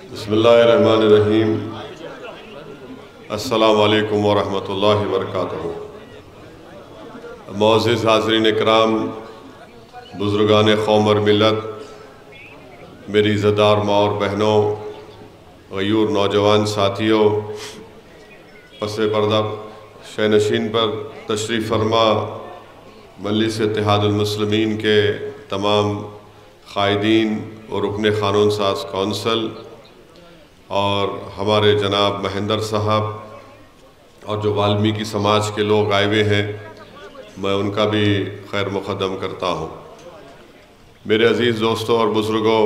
बिस्मिल्लाहिर्रहमानिर्रहीम। अस्सलामु अलैकुम वरहमतुल्लाहि वबरकातुहू। मुअज़्ज़िज़ हाज़रीन इकराम, बुज़ुर्गान क़ौम और मिल्लत, मेरी इज़्ज़तदार माँ और बहनों, ग़यूर नौजवान साथियों, पसे पर्दा शैनशीन पर तशरीफ़ फरमा मजलिस इत्तेहादुल मुस्लिमीन के तमाम क़ायदीन और रुकन क़ानून साज़ कौंसल और हमारे जनाब महेंद्र साहब और जो वाल्मीकि समाज के लोग आए हुए हैं, मैं उनका भी खैर मुक़द्दम करता हूँ। मेरे अज़ीज़ दोस्तों और बुज़ुर्गों,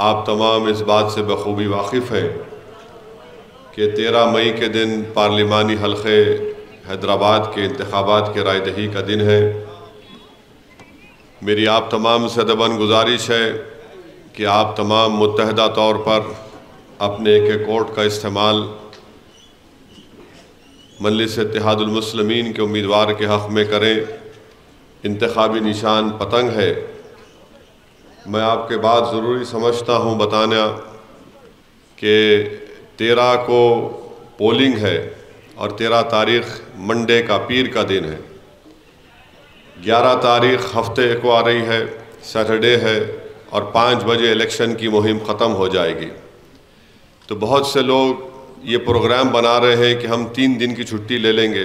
आप तमाम इस बात से बखूबी वाकिफ़ हैं कि 13 मई के दिन पार्लिमानी हल्क़े हैदराबाद के इंतख़ाबात के रायदही का दिन है। मेरी आप तमाम से अदबन गुजारिश है कि आप तमाम मुत्तहदा तौर पर अपने एक वोट का इस्तेमाल मजलिस इत्तेहादुल मुस्लिमीन के उम्मीदवार के हक़ में करें। इंतख़ाबी निशान पतंग है। मैं आपके बात ज़रूरी समझता हूँ बताना कि 13 को पोलिंग है और 13 तारीख़ मंडे का पीर का दिन है। 11 तारीख़ हफ्ते को आ रही है, सैटरडे है, और 5 बजे इलेक्शन की मुहिम ख़त्म हो जाएगी। तो बहुत से लोग ये प्रोग्राम बना रहे हैं कि हम 3 दिन की छुट्टी ले लेंगे,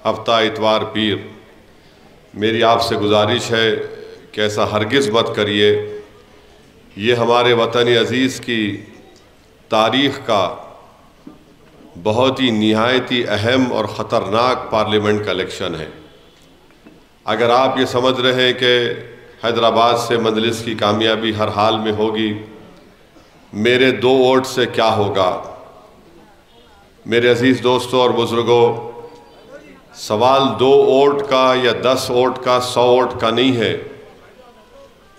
हफ्ता, इतवार, पीर। मेरी आपसे गुजारिश है कि ऐसा हरगिज़ मत करिए। ये हमारे वतन अज़ीज़ की तारीख़ का बहुत ही निहायती अहम और ख़तरनाक पार्लियामेंट का इलेक्शन है। अगर आप ये समझ रहे हैं कि हैदराबाद से मजलिस की कामयाबी हर हाल में होगी, मेरे 2 वोट से क्या होगा। मेरे अज़ीज़ दोस्तों और बुज़ुर्गों, सवाल 2 वोट का या 10 वोट का, 100 वोट का नहीं है।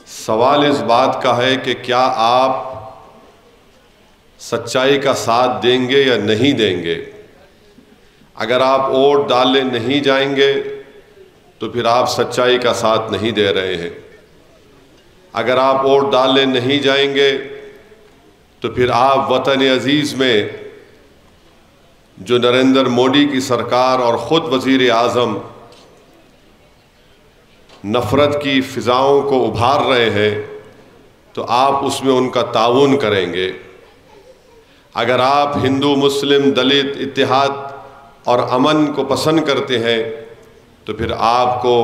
सवाल इस बात का है कि क्या आप सच्चाई का साथ देंगे या नहीं देंगे। अगर आप वोट डालने नहीं जाएंगे तो फिर आप सच्चाई का साथ नहीं दे रहे हैं। अगर आप वोट डालने नहीं जाएंगे तो फिर आप वतन अज़ीज़ में जो नरेंद्र मोदी की सरकार और ख़ुद वज़ीर आज़म नफ़रत की फ़िज़ाओं को उभार रहे हैं, तो आप उसमें उनका ताउन करेंगे। अगर आप हिंदू, मुस्लिम, दलित इत्तेहाद और अमन को पसंद करते हैं तो फिर आपको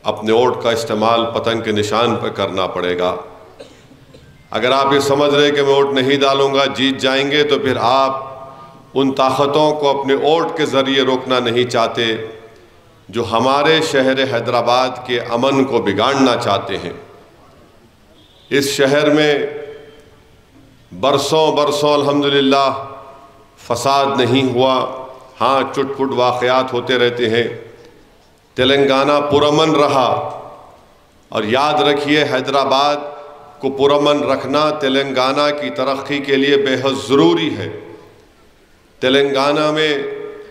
अपने वोट का इस्तेमाल पतंग के निशान पर करना पड़ेगा। अगर आप ये समझ रहे कि मैं वोट नहीं डालूंगा, जीत जाएंगे, तो फिर आप उन ताकतों को अपने वोट के ज़रिए रोकना नहीं चाहते जो हमारे शहर हैदराबाद के अमन को बिगाड़ना चाहते हैं। इस शहर में बरसों बरसों अल्हम्दुलिल्लाह फसाद नहीं हुआ। हाँ, चुटपुट वाक़यात होते रहते हैं। तेलंगाना पुरअमन रहा, और याद रखिए, हैदराबाद को पुरअमन रखना तेलंगाना की तरक्की के लिए बेहद ज़रूरी है। तेलंगाना में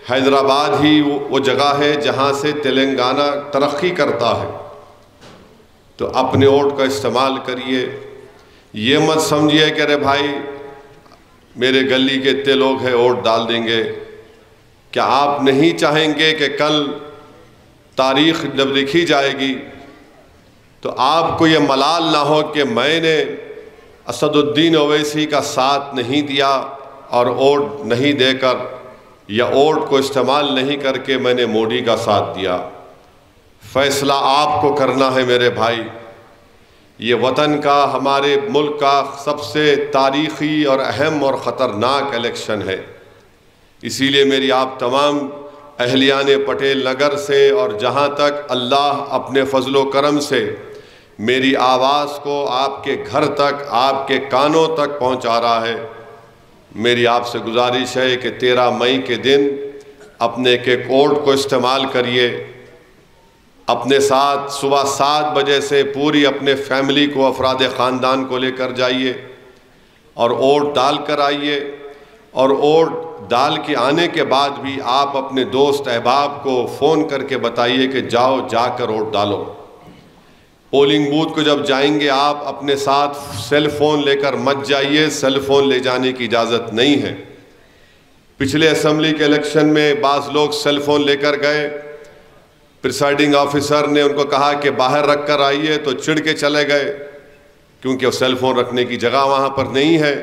हैदराबाद ही वो जगह है जहाँ से तेलंगाना तरक्की करता है। तो अपने वोट का इस्तेमाल करिए। ये मत समझिए कि अरे भाई मेरे गली के इतने लोग हैं, वोट डाल देंगे। क्या आप नहीं चाहेंगे कि कल तारीख़ जब लिखी जाएगी तो आपको ये मलाल ना हो कि मैंने असदुद्दीन ओवैसी का साथ नहीं दिया और वोट नहीं देकर, या वोट को इस्तेमाल नहीं करके मैंने मोदी का साथ दिया। फैसला आपको करना है मेरे भाई। ये वतन का, हमारे मुल्क का सबसे तारीख़ी और अहम और ख़तरनाक इलेक्शन है। इसीलिए मेरी आप तमाम अहलियान पटेल नगर से और जहाँ तक अल्लाह अपने फ़ज़्ल व करम से मेरी आवाज़ को आपके घर तक, आपके कानों तक पहुँचा रहा है, मेरी आपसे गुजारिश है कि 13 मई के दिन अपने के वोट को इस्तेमाल करिए। अपने साथ सुबह 7 बजे से पूरी अपने फैमिली को, अफराद ख़ानदान को लेकर जाइए और वोट डाल कर आइए। और वोट डाल के आने के बाद भी आप अपने दोस्त अहबाब को फ़ोन करके बताइए कि जाओ, जाकर वोट डालो। पोलिंग बूथ को जब जाएंगे आप अपने साथ सेल फोन लेकर मत जाइए, सेल फोन ले जाने की इजाज़त नहीं है। पिछले असेंबली के इलेक्शन में बाज़ लोग सेल फोन लेकर गए, प्रिसाइडिंग ऑफिसर ने उनको कहा कि बाहर रख कर आइए, तो चिढ़ के चले गए क्योंकि वो सेल फोन रखने की जगह वहाँ पर नहीं है।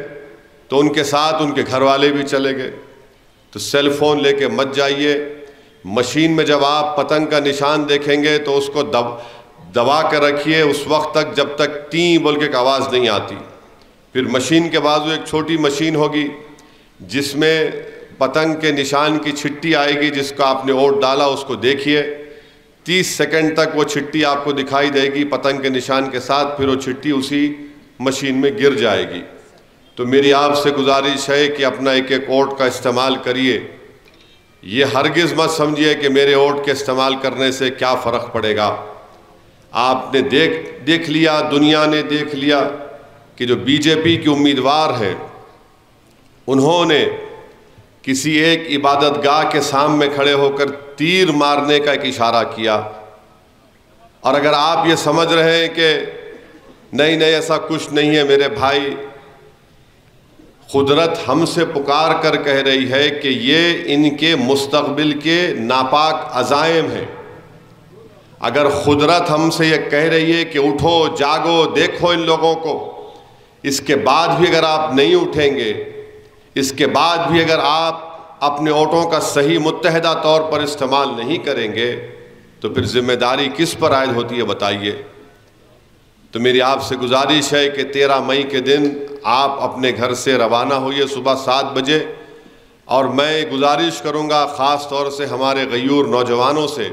तो उनके साथ उनके घर वाले भी चले गए। तो सेल फोन लेके मत जाइए। मशीन में जब आप पतंग का निशान देखेंगे तो उसको दबा कर रखिए उस वक्त तक जब तक टी बोल के आवाज़ नहीं आती। फिर मशीन के बाजू एक छोटी मशीन होगी जिसमें पतंग के निशान की छिट्टी आएगी, जिसका आपने वोट डाला उसको देखिए। 30 सेकंड तक वो छिट्टी आपको दिखाई देगी पतंग के निशान के साथ, फिर वो छिट्टी उसी मशीन में गिर जाएगी। तो मेरी आपसे गुजारिश है कि अपना एक एक वोट का इस्तेमाल करिए। ये हरगिज़ मत समझिए कि मेरे वोट के इस्तेमाल करने से क्या फ़र्क पड़ेगा। आपने देख लिया, दुनिया ने देख लिया कि जो बीजेपी के उम्मीदवार हैं उन्होंने किसी एक इबादतगाह के सामने खड़े होकर तीर मारने का एक इशारा किया। और अगर आप ये समझ रहे हैं कि नहीं नहीं ऐसा कुछ नहीं है, मेरे भाई, खुदरत हमसे पुकार कर कह रही है कि ये इनके मुस्तकबिल के नापाक अज़ाइम हैं। अगर खुदरत हमसे ये कह रही है कि उठो, जागो, देखो इन लोगों को, इसके बाद भी अगर आप नहीं उठेंगे, इसके बाद भी अगर आप अपने वोटों का सही मुत्तहदा तौर पर इस्तेमाल नहीं करेंगे तो फिर जिम्मेदारी किस पर आयद होती है बताइए। तो मेरी आपसे गुजारिश है कि 13 मई के दिन आप अपने घर से रवाना होइए सुबह 7 बजे। और मैं गुजारिश करूँगा ख़ास तौर से हमारे गयूर नौजवानों से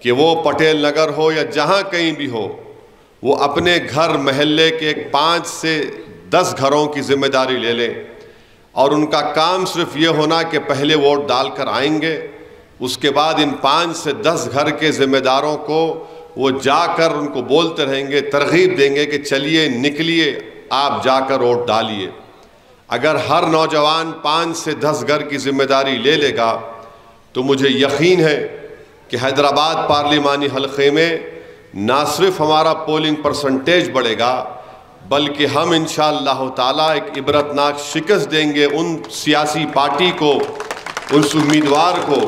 कि वो पटेल नगर हो या जहाँ कहीं भी हो, वो अपने घर महल्ले के 5 से 10 घरों की जिम्मेदारी ले लें। और उनका काम सिर्फ ये होना कि पहले वोट डालकर आएंगे, उसके बाद इन 5 से 10 घर के ज़िम्मेदारों को वो जाकर उनको बोलते रहेंगे, तरगीब देंगे कि चलिए निकलिए, आप जाकर वोट डालिए। अगर हर नौजवान 5 से 10 घर की जिम्मेदारी ले लेगा तो मुझे यकीन है कि हैदराबाद पार्लिमानी हलक़े में ना सिर्फ हमारा पोलिंग परसेंटेज बढ़ेगा बल्कि हम इंशाअल्लाह ताला एक इबरतनाक शिकस्त देंगे उन सियासी पार्टी को, उस उम्मीदवार को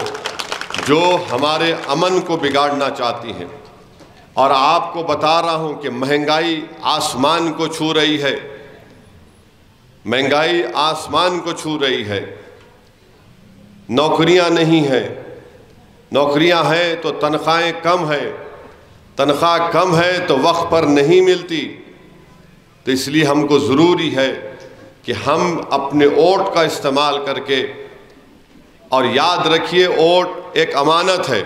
जो हमारे अमन को बिगाड़ना चाहती हैं। और आपको बता रहा हूं कि महंगाई आसमान को छू रही है, महंगाई आसमान को छू रही है। नौकरियां नहीं हैं, नौकरियां हैं तो तनख्वाहें कम हैं, तनख्वाह कम है तो वक्त पर नहीं मिलती। तो इसलिए हमको ज़रूरी है कि हम अपने वोट का इस्तेमाल करके, और याद रखिए वोट एक अमानत है,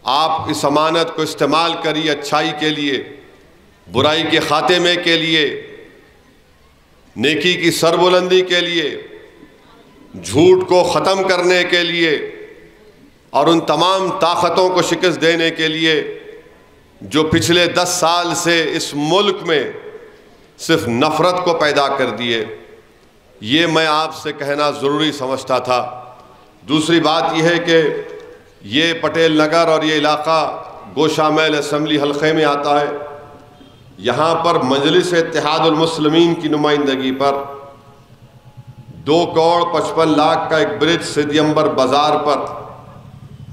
आप इस अमानत को इस्तेमाल करिए अच्छाई के लिए, बुराई के खात्मे के लिए, नेकी की सरबुलंदी के लिए, झूठ को ख़त्म करने के लिए और उन तमाम ताकतों को शिकस्त देने के लिए जो पिछले 10 साल से इस मुल्क में सिर्फ नफ़रत को पैदा कर दिए। ये मैं आपसे कहना ज़रूरी समझता था। दूसरी बात यह है कि ये पटेल नगर और ये इलाका गोशामैल असम्बली हल्के में आता है। यहाँ पर मजलिस इत्तेहादुल मुस्लिमीन की नुमाइंदगी पर 2,55,00,000 का एक ब्रिज सिद्धियम्बर बाज़ार पर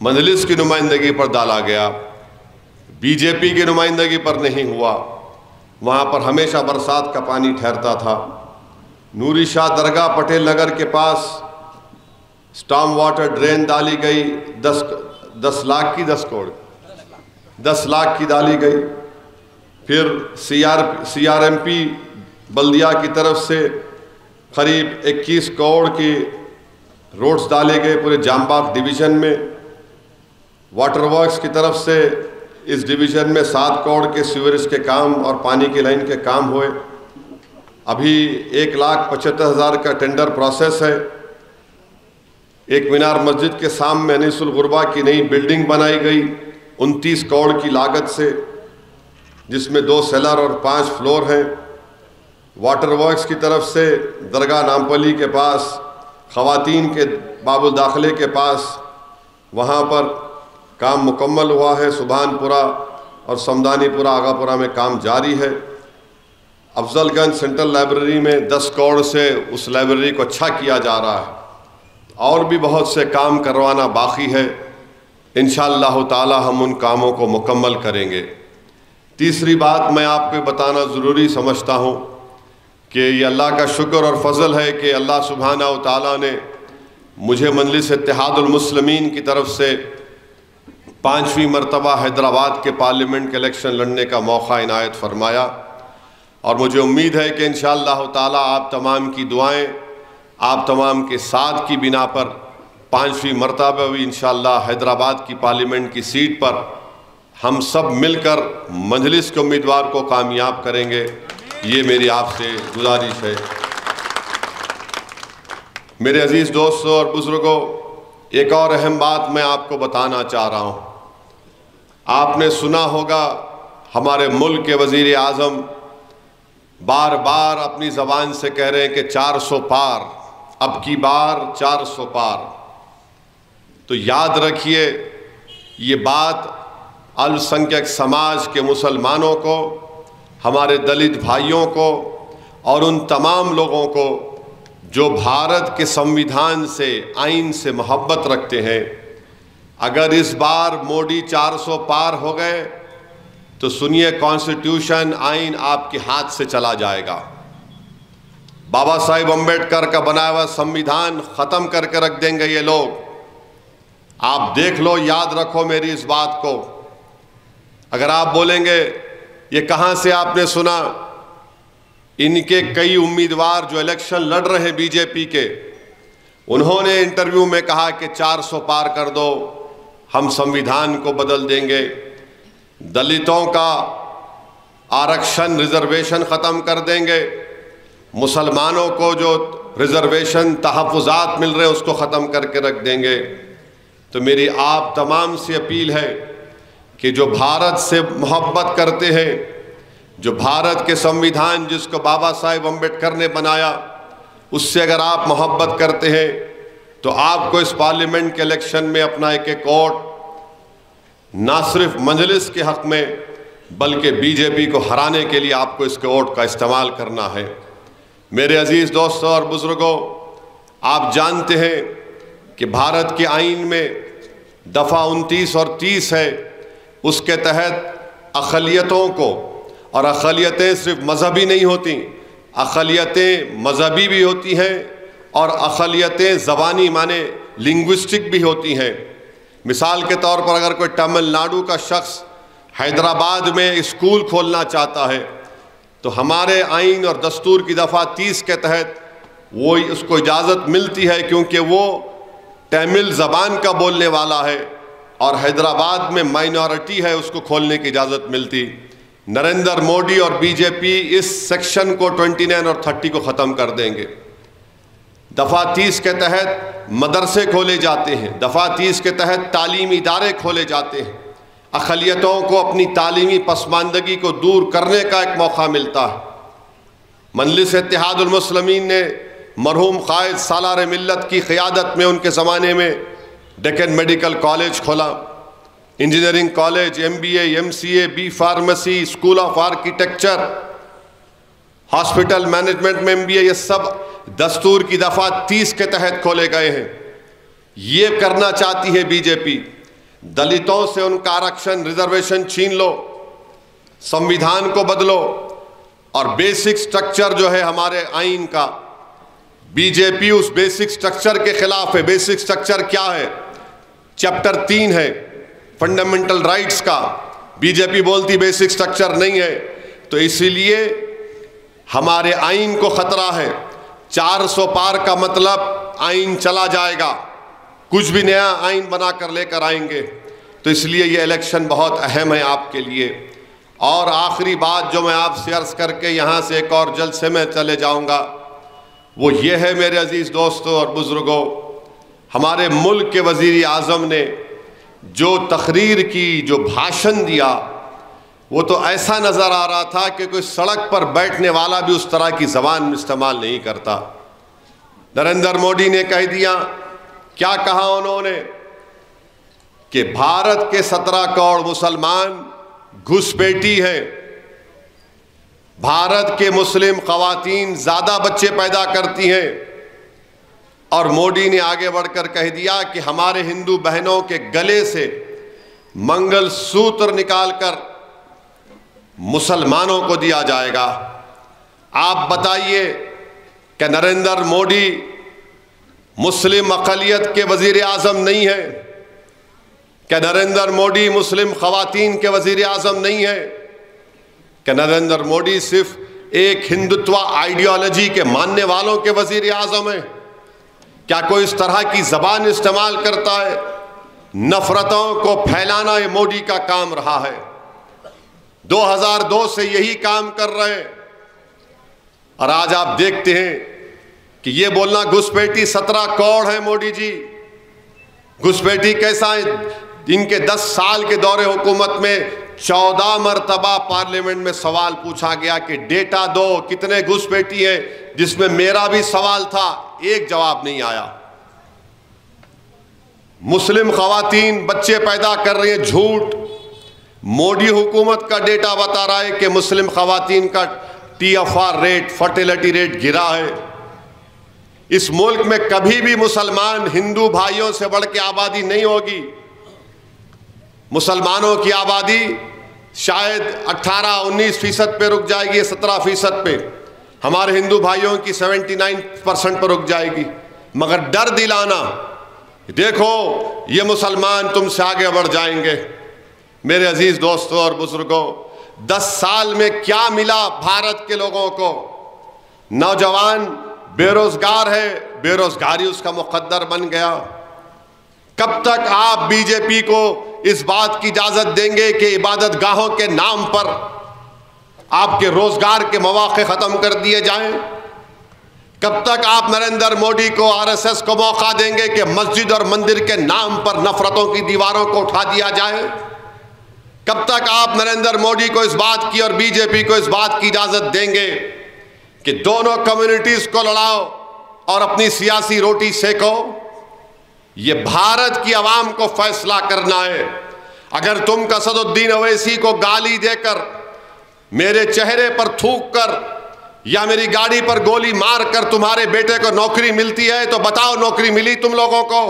मजलिस की नुमाइंदगी पर डाला गया, बीजेपी की नुमाइंदगी पर नहीं हुआ। वहाँ पर हमेशा बरसात का पानी ठहरता था। नूरी शाह दरगाह पटेल नगर के पास स्टॉर्म वाटर ड्रेन डाली गई, 10 लाख की 10 लाख की डाली गई। फिर CRMP बल्दिया की तरफ से करीब 21 करोड़ की रोड्स डाले गए पूरे जामबाग डिवीज़न में। वाटर वर्क्स की तरफ से इस डिवीज़न में 7 करोड़ के सीवरेज के काम और पानी की लाइन के काम हुए। अभी 1,75,000 का टेंडर प्रोसेस है। एक मीनार मस्जिद के सामने अनीसुल गुरबा की नई बिल्डिंग बनाई गई 29 करोड़ की लागत से, जिसमें 2 सेलर और 5 फ्लोर हैं। वाटर वर्क्स की तरफ से दरगाह नामपली के पास, ख़वातीन के बाबुल दाखिले के पास, वहाँ पर काम मुकम्मल हुआ है। सुभानपुरा और समदानीपुरा आगापुरा में काम जारी है। अफजलगंज सेंट्रल लाइब्रेरी में 10 करोड़ से उस लाइब्रेरी को अच्छा किया जा रहा है। और भी बहुत से काम करवाना बाकी है। इंशाअल्लाह ताला हम उन कामों को मुकम्मल करेंगे। तीसरी बात मैं आपको बताना ज़रूरी समझता हूँ कि ये अल्लाह का शुक्र और फजल है कि अल्लाह सुब्हानहू ताला ने मुझे मजलिस इत्तेहादुल मुस्लिमीन की तरफ से 5वीं मरतबा हैदराबाद के पार्लियामेंट के इलेक्शन लड़ने का मौका इनायत फरमाया। और मुझे उम्मीद है कि इंशाअल्लाह ताला आप तमाम की दुआएं, आप तमाम के साथ की बिना पर 5वीं मरतबा भी इंशाअल्लाह हैदराबाद की पार्लियामेंट की सीट पर हम सब मिलकर मजलिस के उम्मीदवार को कामयाब करेंगे। ये मेरी आपसे गुजारिश है। मेरे अजीज़ दोस्तों और बुज़ुर्गों, एक और अहम बात मैं आपको बताना चाह रहा हूँ। आपने सुना होगा हमारे मुल्क के वज़ीर आज़म बार बार अपनी ज़बान से कह रहे हैं कि 400 पार, अब की बार 400 पार। तो याद रखिए, ये बात अल्पसंख्यक समाज के मुसलमानों को, हमारे दलित भाइयों को और उन तमाम लोगों को जो भारत के संविधान से, आइन से मोहब्बत रखते हैं। अगर इस बार मोदी 400 पार हो गए तो सुनिए, कॉन्स्टिट्यूशन, आइन आपके हाथ से चला जाएगा। बाबा साहिब अम्बेडकर का बनाया हुआ संविधान ख़त्म करके रख देंगे ये लोग। आप देख लो, याद रखो मेरी इस बात को। अगर आप बोलेंगे ये कहाँ से आपने सुना, इनके कई उम्मीदवार जो इलेक्शन लड़ रहे बीजेपी के, उन्होंने इंटरव्यू में कहा कि 400 पार कर दो, हम संविधान को बदल देंगे, दलितों का आरक्षण, रिजर्वेशन ख़त्म कर देंगे, मुसलमानों को जो रिजर्वेशन तहफ़्फ़ुज़ात मिल रहे हैं उसको ख़त्म करके रख देंगे। तो मेरी आप तमाम से अपील है कि जो भारत से मोहब्बत करते हैं, जो भारत के संविधान जिसको बाबा साहिब अम्बेडकर ने बनाया, उससे अगर आप मोहब्बत करते हैं तो आपको इस पार्लियामेंट के इलेक्शन में अपना एक वोट ना सिर्फ मजलिस के हक़ में बल्कि बीजेपी को हराने के लिए आपको इसके वोट का इस्तेमाल करना है। मेरे अजीज़ दोस्तों और बुज़ुर्गों, आप जानते हैं कि भारत के आइन में दफ़ा 29 और 30 है। उसके तहत अक़लियतों को, और अक़लियतें सिर्फ मज़हबी नहीं होती, अक़लियतें मज़हबी भी होती हैं और अक़लियतें ज़बानी माने लिंग्विस्टिक भी होती हैं। मिसाल के तौर पर अगर कोई तमिलनाडु का शख्स हैदराबाद में स्कूल खोलना चाहता है तो हमारे आइन और दस्तूर की दफ़ा 30 के तहत वो उसको इजाज़त मिलती है, क्योंकि वो तमिल ज़बान का बोलने वाला है और हैदराबाद में माइनॉरिटी है, उसको खोलने की इजाज़त मिलती। नरेंद्र मोदी और बीजेपी इस सेक्शन को 29 और 30 को ख़त्म कर देंगे। दफ़ा 30 के तहत मदरसे खोले जाते हैं, दफ़ा 30 के तहत तालीमी इदारे खोले जाते हैं। अक़लियतों को अपनी तालीमी पसमानदगी को दूर करने का एक मौका मिलता है। मजलिस इत्तेहादुल मुस्लिमीन ने मरहूम क़ायद सालार मिल्लत की क़ियादत में उनके ज़माने में डेक्कन मेडिकल कॉलेज खोला, engineering college, MBA, MCA, B pharmacy, school of architecture, hospital management में MBA, ये सब दस्तूर की दफ़ा 30 के तहत खोले गए हैं। ये करना चाहती है बीजेपी, दलितों से उनका आरक्षण, रिजर्वेशन छीन लो, संविधान को बदलो और बेसिक स्ट्रक्चर जो है हमारे आइन का, बीजेपी उस बेसिक स्ट्रक्चर के खिलाफ है। बेसिक स्ट्रक्चर क्या है? चैप्टर 3 है फंडामेंटल राइट्स का, बीजेपी बोलती बेसिक स्ट्रक्चर नहीं है। तो इसीलिए हमारे आइन को खतरा है। 400 पार का मतलब आइन चला जाएगा, कुछ भी नया आइन बनाकर लेकर आएंगे। तो इसलिए ये इलेक्शन बहुत अहम है आपके लिए। और आखिरी बात जो मैं आपसे अर्ज़ करके यहाँ से एक और जलसे में चले जाऊँगा, वो ये है मेरे अजीज़ दोस्तों और बुज़ुर्गों, हमारे मुल्क के वज़ीर आज़म ने जो तकरीर की, जो भाषण दिया, वो तो ऐसा नज़र आ रहा था कि कोई सड़क पर बैठने वाला भी उस तरह की ज़बान इस्तेमाल नहीं करता। नरेंद्र मोदी ने कह दिया, क्या कहा उन्होंने कि भारत के 17 करोड़ मुसलमान घुसपैठी है। भारत के मुस्लिम खवातीन ज्यादा बच्चे पैदा करती हैं और मोदी ने आगे बढ़कर कह दिया कि हमारे हिंदू बहनों के गले से मंगलसूत्र निकालकर मुसलमानों को दिया जाएगा। आप बताइए कि नरेंद्र मोदी मुस्लिम अक़लियत के वजीर आज़म नहीं है? क्या नरेंद्र मोदी मुस्लिम खवातीन के वजीर आज़म नहीं है? क्या नरेंद्र मोदी सिर्फ एक हिंदुत्व आइडियोलॉजी के मानने वालों के वजीर आज़म है? क्या कोई इस तरह की जबान इस्तेमाल करता है? नफरतों को फैलाना ये मोदी का काम रहा है। 2002 से यही काम कर रहे हैं और आज आप देखते हैं कि ये बोलना घुसपैठी 17 करोड़ है। मोदी जी घुसपैठी कैसा है? इनके 10 साल के दौरे हुकूमत में 14 मरतबा पार्लियामेंट में सवाल पूछा गया कि डेटा दो, कितने घुसपैठी है, जिसमें मेरा भी सवाल था, एक जवाब नहीं आया। मुस्लिम खवातीन बच्चे पैदा कर रही हैं, झूठ। मोदी हुकूमत का डेटा बता रहा है कि मुस्लिम खवातीन का TFR रेट, फर्टिलिटी रेट गिरा है। इस मुल्क में कभी भी मुसलमान हिंदू भाइयों से बढ़ के आबादी नहीं होगी। मुसलमानों की आबादी शायद 18-19% पे रुक जाएगी, 17% पे। हमारे हिंदू भाइयों की 79% पर रुक जाएगी। मगर डर दिलाना, देखो ये मुसलमान तुमसे आगे बढ़ जाएंगे। मेरे अजीज दोस्तों और बुजुर्गों, 10 साल में क्या मिला भारत के लोगों को? नौजवान बेरोजगार है, बेरोजगारी उसका मुकद्दर बन गया। कब तक आप बीजेपी को इस बात की इजाजत देंगे कि इबादत गाहों के नाम पर आपके रोजगार के मौके खत्म कर दिए जाएं? कब तक आप नरेंद्र मोदी को, RSS को मौका देंगे कि मस्जिद और मंदिर के नाम पर नफरतों की दीवारों को उठा दिया जाए? कब तक आप नरेंद्र मोदी को इस बात की और बीजेपी को इस बात की इजाजत देंगे कि दोनों कम्युनिटीज को लड़ाओ और अपनी सियासी रोटी सेको? ये भारत की आवाम को फैसला करना है। अगर तुम असदुद्दीन ओवैसी को गाली देकर, मेरे चेहरे पर थूक कर या मेरी गाड़ी पर गोली मार कर तुम्हारे बेटे को नौकरी मिलती है तो बताओ, नौकरी मिली तुम लोगों को?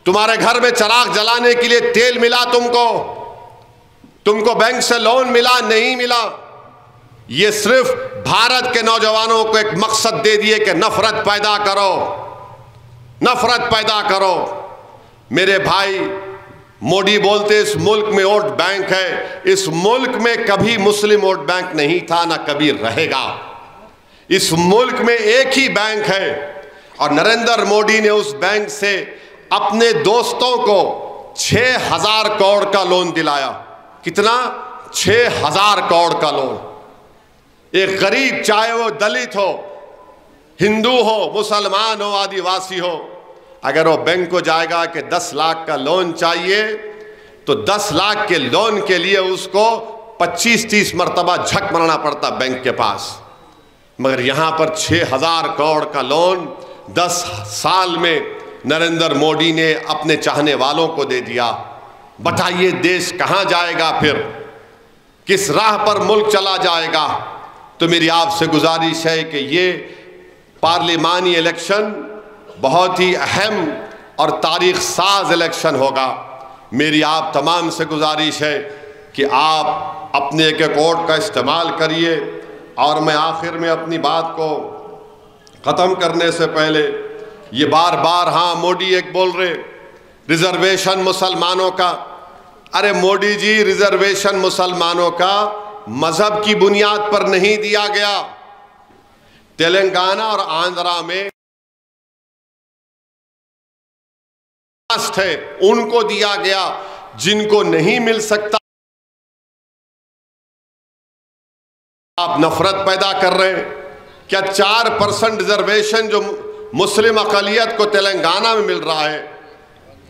तुम्हारे घर में चिराग जलाने के लिए तेल मिला तुमको? तुमको बैंक से लोन मिला? नहीं मिला। ये सिर्फ भारत के नौजवानों को एक मकसद दे दिए कि नफरत पैदा करो, नफरत पैदा करो। मेरे भाई, मोदी बोलते इस मुल्क में वोट बैंक है। इस मुल्क में कभी मुस्लिम वोट बैंक नहीं था, ना कभी रहेगा। इस मुल्क में एक ही बैंक है और नरेंद्र मोदी ने उस बैंक से अपने दोस्तों को 6000 करोड़ का लोन दिलाया। कितना? 6000 करोड़ का लोन। एक गरीब, चाहे वो दलित हो, हिंदू हो, मुसलमान हो, आदिवासी हो, अगर वो बैंक को जाएगा कि 10 लाख का लोन चाहिए तो 10 लाख के लोन के लिए उसको 25-30 मरतबा झक मारना पड़ता बैंक के पास। मगर यहां पर 6000 करोड़ का लोन 10 साल में नरेंद्र मोदी ने अपने चाहने वालों को दे दिया। बताइए देश कहां जाएगा फिर? किस राह पर मुल्क चला जाएगा? तो मेरी आपसे गुजारिश है कि ये पार्लिमानी इलेक्शन बहुत ही अहम और तारीख साज इलेक्शन होगा। मेरी आप तमाम से गुजारिश है कि आप अपने एक एक वोट का इस्तेमाल करिए। और मैं आखिर में अपनी बात को ख़त्म करने से पहले ये बार बार, हाँ मोदी एक बोल रहे रिजर्वेशन मुसलमानों का। अरे मोदी जी, रिजर्वेशन मुसलमानों का मजहब की बुनियाद पर नहीं दिया गया। तेलंगाना और आंध्रा में है, उनको दिया गया, जिनको नहीं मिल सकता। आप नफरत पैदा कर रहे हैं। क्या 4% रिजर्वेशन जो मुस्लिम अक़लियत को तेलंगाना में मिल रहा है,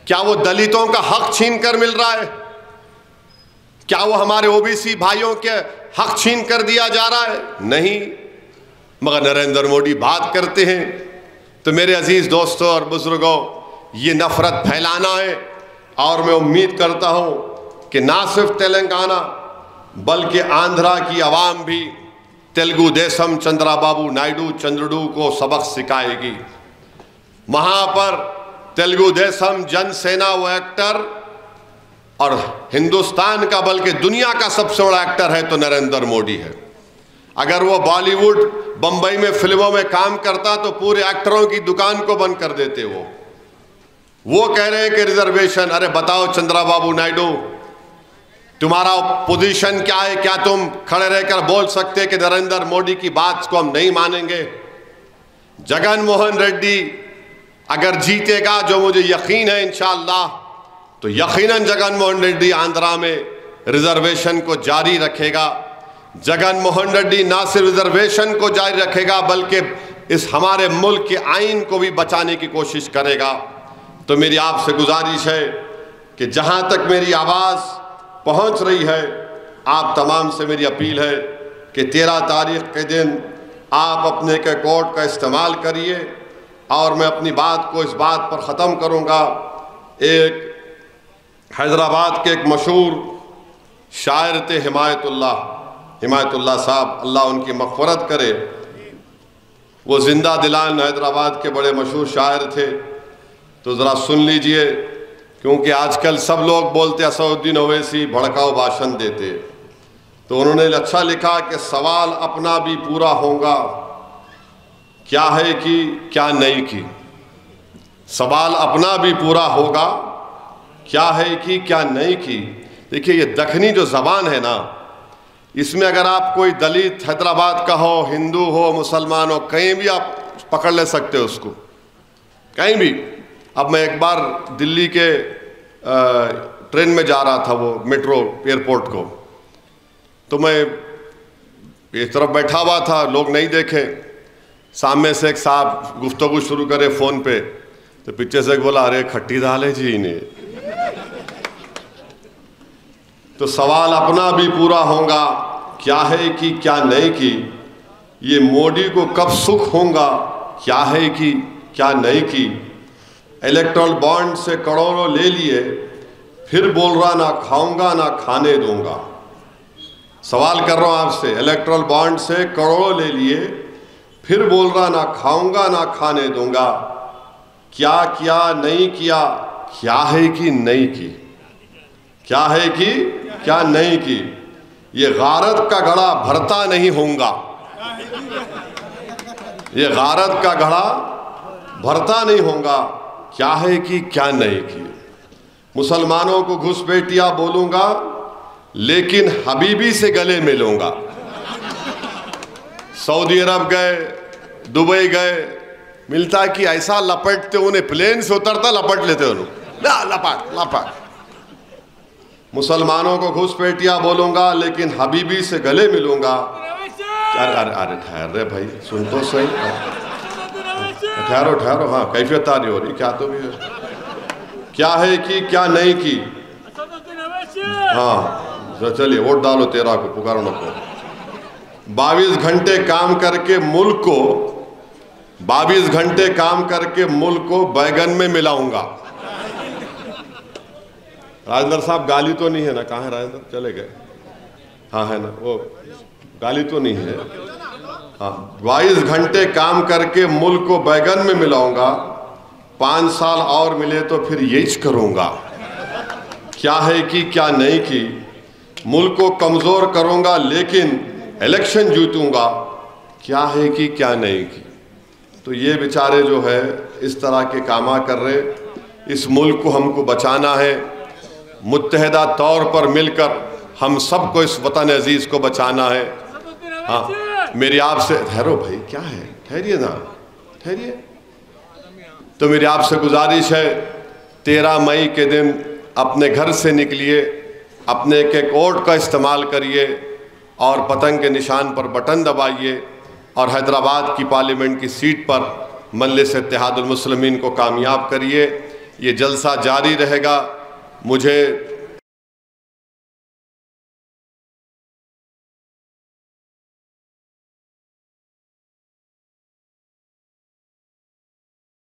क्या वो दलितों का हक छीन कर मिल रहा है? क्या वो हमारे ओबीसी भाइयों के हक छीन कर दिया जा रहा है? नहीं। मगर नरेंद्र मोदी बात करते हैं। तो मेरे अजीज दोस्तों और बुजुर्गों, ये नफरत फैलाना है। और मैं उम्मीद करता हूं कि ना सिर्फ तेलंगाना बल्कि आंध्रा की आवाम भी तेलुगु देशम चंद्राबाबू नायडू चंद्रुडू को सबक सिखाएगी। वहाँ पर तेलुगु देशम जनसेना वो एक्टर और हिंदुस्तान का बल्कि दुनिया का सबसे बड़ा एक्टर है तो नरेंद्र मोदी है। अगर वो बॉलीवुड बंबई में फिल्मों में काम करता तो पूरे एक्टरों की दुकान को बंद कर देते। वो कह रहे हैं कि रिजर्वेशन। अरे बताओ चंद्राबाबू नायडू, तुम्हारा पोजीशन क्या है? क्या तुम खड़े रहकर बोल सकते कि नरेंद्र मोदी की बात को हम नहीं मानेंगे? जगन मोहन रेड्डी अगर जीतेगा, जो मुझे यकीन है इंशाअल्लाह, तो यकीनन जगन मोहन रेड्डी आंध्रा में रिजर्वेशन को जारी रखेगा। जगन मोहन रेड्डी ना सिर्फ रिजर्वेशन को जारी रखेगा बल्कि इस हमारे मुल्क के आइन को भी बचाने की कोशिश करेगा। तो मेरी आपसे गुजारिश है कि जहां तक मेरी आवाज़ पहुंच रही है, आप तमाम से मेरी अपील है कि 13 तारीख के दिन आप अपने के कोड का इस्तेमाल करिए। और मैं अपनी बात को इस बात पर ख़त्म करूँगा। एक हैदराबाद के एक मशहूर शायर थे हिमायतुल्लाह साहब, अल्लाह उनकी मग़फ़िरत करे। वो जिंदा दिलान हैदराबाद के बड़े मशहूर शायर थे। तो ज़रा सुन लीजिए, क्योंकि आजकल सब लोग बोलते असदुद्दीन ओवैसी भड़काऊ भाषण देते। तो उन्होंने अच्छा लिखा कि सवाल अपना भी पूरा होगा, क्या है कि क्या नहीं की। सवाल अपना भी पूरा होगा, क्या है कि क्या नहीं की। देखिए ये दखनी जो ज़बान है ना, इसमें अगर आप कोई दलित हैदराबाद का हो, हिंदू हो, मुसलमान हो, कहीं भी आप पकड़ ले सकते हो उसको, कहीं भी। अब मैं एक बार दिल्ली के ट्रेन में जा रहा था, वो मेट्रो एयरपोर्ट को, तो मैं इस तरफ बैठा हुआ था, लोग नहीं देखे। सामने से एक साहब गुफ्तगू शुरू करे फ़ोन पे, तो पीछे से एक बोला, अरे खट्टी दाल है जी इन्हें। तो सवाल अपना भी पूरा होगा, क्या है कि क्या नहीं की। ये मोदी को कब सुख होगा, क्या है कि क्या नहीं की। इलेक्ट्रल बॉन्ड से करोड़ों ले लिए, फिर बोल रहा ना खाऊंगा ना खाने दूंगा। सवाल कर रहा हूं आपसे, इलेक्ट्रल बॉन्ड से करोड़ों ले लिए, फिर बोल रहा ना खाऊंगा ना खाने दूंगा। क्या किया नहीं किया, क्या है कि नहीं की, क्या है कि क्या नहीं की। ये गारत का घड़ा भरता नहीं होगा, ये गारत का घड़ा भरता नहीं होगा, क्या है कि क्या नहीं की। मुसलमानों को घुसपैठिया बोलूंगा, लेकिन हबीबी से गले मिलूंगा। सऊदी अरब गए, दुबई गए, मिलता कि ऐसा लपटते, उन्हें प्लेन से उतरता लपट लेते उन्हें, लपट लपट। मुसलमानों को घुसपैठिया बोलूंगा, लेकिन हबीबी से गले मिलूंगा। अरे ठहर रे भाई, सुन तो सही, ठहरो ठहरो। हाँ कैफियत आ रही हो रही, क्या तो भी है। क्या है कि क्या नहीं की। हाँ चलिए वोट डालो, 13 को पुकारो न को। 22 घंटे काम करके मुल्क को, 22 घंटे काम करके मुल्क को बैगन में मिलाऊंगा। राजेंद्र साहब गाली तो नहीं है ना? कहाँ है राजेंद्र? चले गए। हाँ है ना, वो गाली तो नहीं है। हाँ 22 घंटे काम करके मुल्क को बैगन में मिलाऊंगा, 5 साल और मिले तो फिर यही करूंगा। क्या है कि क्या नहीं की। मुल्क को कमजोर करूंगा, लेकिन इलेक्शन जीतूंगा, क्या है कि क्या नहीं की। तो ये बेचारे जो है इस तरह के कामा कर रहे। इस मुल्क को हमको बचाना है, मुत्तहिदा तौर पर मिलकर हम सबको इस वतन अजीज को बचाना है। हाँ मेरी आपसे, ठहरो भाई, क्या है, ठहरिए ना, ठहरिए। तो मेरी आपसे गुजारिश है, 13 मई के दिन अपने घर से निकलिए, अपने के कोड का इस्तेमाल करिए और पतंग के निशान पर बटन दबाइए और हैदराबाद की पार्लियामेंट की सीट पर मजलिस इत्तेहादुल मुस्लिमीन को कामयाब करिए। ये जलसा जारी रहेगा। मुझे